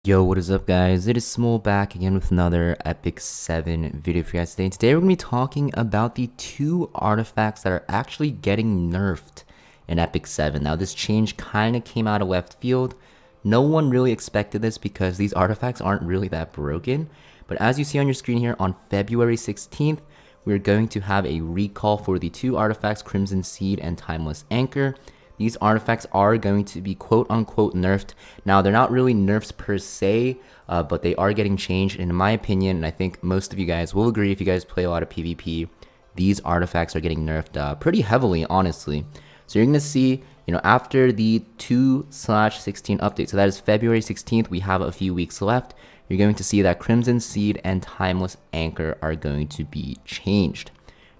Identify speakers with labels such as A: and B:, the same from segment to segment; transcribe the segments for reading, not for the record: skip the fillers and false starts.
A: Yo, what is up guys? It is Samool back again with another Epic 7 video for you guys today. Today we're going to be talking about the two artifacts that are actually getting nerfed in Epic 7. Now this change kind of came out of left field. No one really expected this because these artifacts aren't really that broken. But as you see on your screen here, on February 16th, we're going to have a recall for the two artifacts, Crimson Seed and Timeless Anchor. These artifacts are going to be quote-unquote nerfed. Now, they're not really nerfs per se, but they are getting changed. And in my opinion, and I think most of you guys will agree if you guys play a lot of PvP, these artifacts are getting nerfed pretty heavily, honestly. So you're going to see, after the 2/16 update, so that is February 16th, we have a few weeks left, you're going to see that Crimson Seed and Timeless Anchor are going to be changed.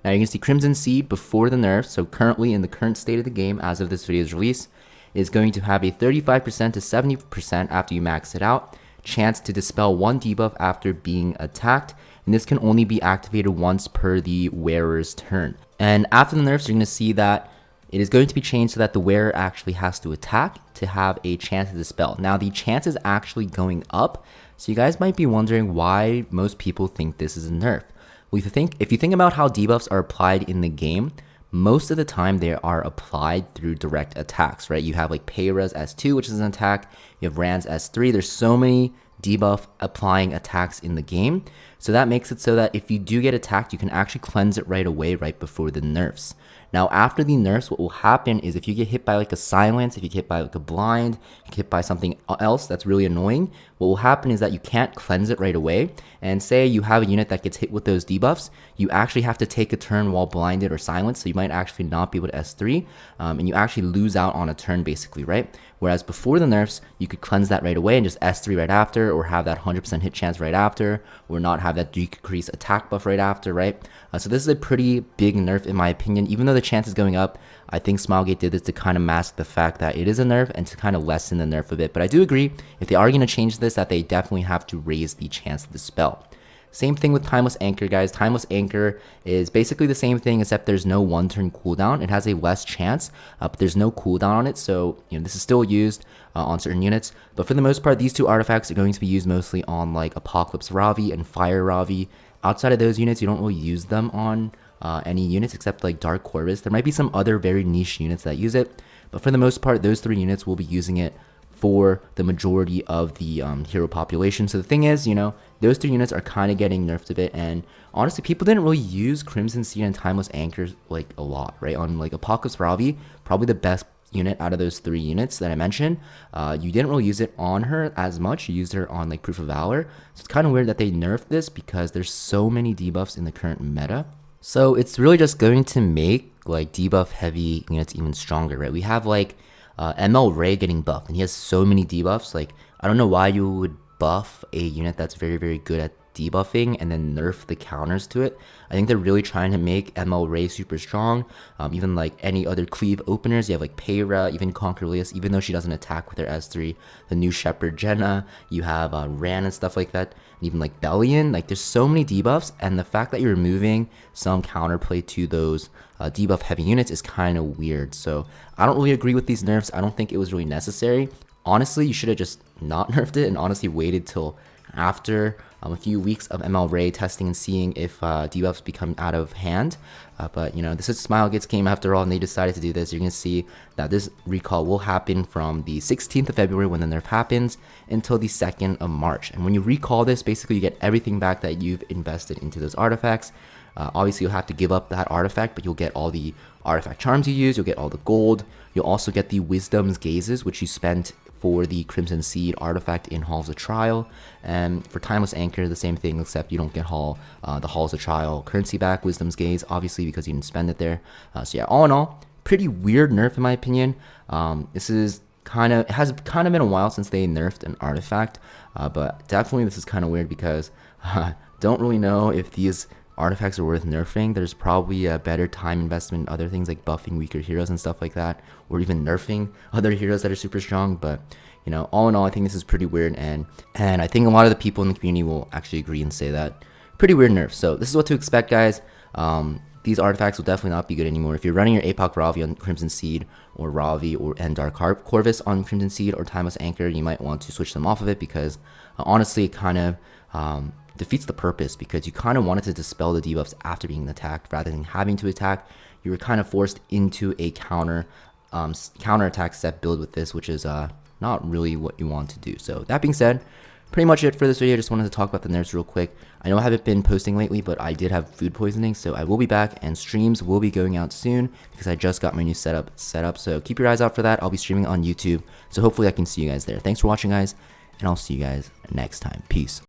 A: Now you can see Crimson Seed before the nerf, so currently in the current state of the game as of this video's release, is going to have a 35% to 70% after you max it out, chance to dispel one debuff after being attacked, and this can only be activated once per the wearer's turn. And after the nerfs, you're going to see that it is going to be changed so that the wearer actually has to attack to have a chance to dispel. Now the chance is actually going up, so you guys might be wondering why most people think this is a nerf. Well, if you think about how debuffs are applied in the game, most of the time they are applied through direct attacks, right? You have like Payra's S2, which is an attack. You have Rand's S3. There's so many debuff applying attacks in the game. So that makes it so that if you do get attacked, you can actually cleanse it right away, right before the nerfs. Now, after the nerfs, what will happen is if you get hit by like a silence, if you get hit by like a blind, you get hit by something else that's really annoying, what will happen is that you can't cleanse it right away. And say you have a unit that gets hit with those debuffs, you actually have to take a turn while blinded or silenced, so you might actually not be able to S3, and you actually lose out on a turn basically, right? Whereas before the nerfs, you could cleanse that right away and just S3 right after, or have that 100% hit chance right after, or not have that decrease attack buff right after, right? So this is a pretty big nerf in my opinion. Even though the chance is going up, I think Smilegate did this to kind of mask the fact that it is a nerf and to kind of lessen the nerf a bit. But I do agree, if they are going to change this, that they definitely have to raise the chance to dispel. Same thing with Timeless Anchor, guys. Timeless Anchor is basically the same thing, except there's no one-turn cooldown. It has a less chance, but there's no cooldown on it, so this is still used on certain units. But for the most part, these two artifacts are going to be used mostly on like Apocalypse Ravi and Fire Ravi. Outside of those units, you don't really use them on any units except like Dark Corvus. There might be some other very niche units that use it, but for the most part, those three units will be using it for the majority of the hero population. So the thing is, those three units are kind of getting nerfed a bit, and honestly, people didn't really use Crimson Seed and Timeless Anchors like a lot, right? On like Apocalypse Ravi, probably the best unit out of those three units that I mentioned. You didn't really use it on her as much. You used her on like Proof of Valor. So it's kind of weird that they nerfed this because there's so many debuffs in the current meta. So it's really just going to make like debuff heavy units even stronger, right? We have like ML Ray getting buffed, and he has so many debuffs. Like, I don't know why you would buff a unit that's very, very good at debuffing and then nerf the counters to it. I think they're really trying to make ML Ray super strong. Even like any other cleave openers, you have like Payra, even Conquerlius, even though she doesn't attack with her S3, the new Shepherd Jenna, you have Ran and stuff like that, and even like Bellion. Like, there's so many debuffs, and the fact that you're removing some counterplay to those debuff heavy units is kind of weird. So I don't really agree with these nerfs. I don't think it was really necessary. Honestly, you should have just not nerfed it and honestly waited till after a few weeks of ML Ray testing and seeing if debuffs become out of hand. But this is Smilegate's game after all, and they decided to do this. You're going to see that this recall will happen from the 16th of February when the nerf happens until the 2nd of March. And when you recall this, basically you get everything back that you've invested into those artifacts. Obviously, you'll have to give up that artifact, but you'll get all the artifact charms you use, you'll get all the gold, you'll also get the Wisdom's Gazes, which you spent for the Crimson Seed artifact in Halls of Trial. And for Timeless Anchor, the same thing, except you don't get the Halls of Trial currency back, Wisdom's Gaze, obviously, because you didn't spend it there. So yeah, all in all, pretty weird nerf in my opinion. This is it has kind of been a while since they nerfed an artifact, but definitely this is kind of weird because don't really know if these artifacts are worth nerfing. There's probably a better time investment in other things like buffing weaker heroes and stuff like that, or even nerfing other heroes that are super strong. But all in all, I think this is pretty weird, and I think a lot of the people in the community will actually agree and say that pretty weird nerf. So this is what to expect, guys. these artifacts will definitely not be good anymore. If you're running your APOC Ravi on Crimson Seed, or Ravi and Dark Corvus on Crimson Seed or Timeless Anchor, you might want to switch them off of it, because honestly it kind of defeats the purpose, because you kind of wanted to dispel the debuffs after being attacked rather than having to attack. You were kind of forced into a counter attack set build with this, which is not really what you want to do. So that being said, pretty much it for this video. Just wanted to talk about the nerfs real quick. I know I haven't been posting lately, but I did have food poisoning, so I will be back, and streams will be going out soon because I just got my new setup set up. So keep your eyes out for that. I'll be streaming on YouTube, so hopefully I can see you guys there. Thanks for watching, guys, and I'll see you guys next time. Peace.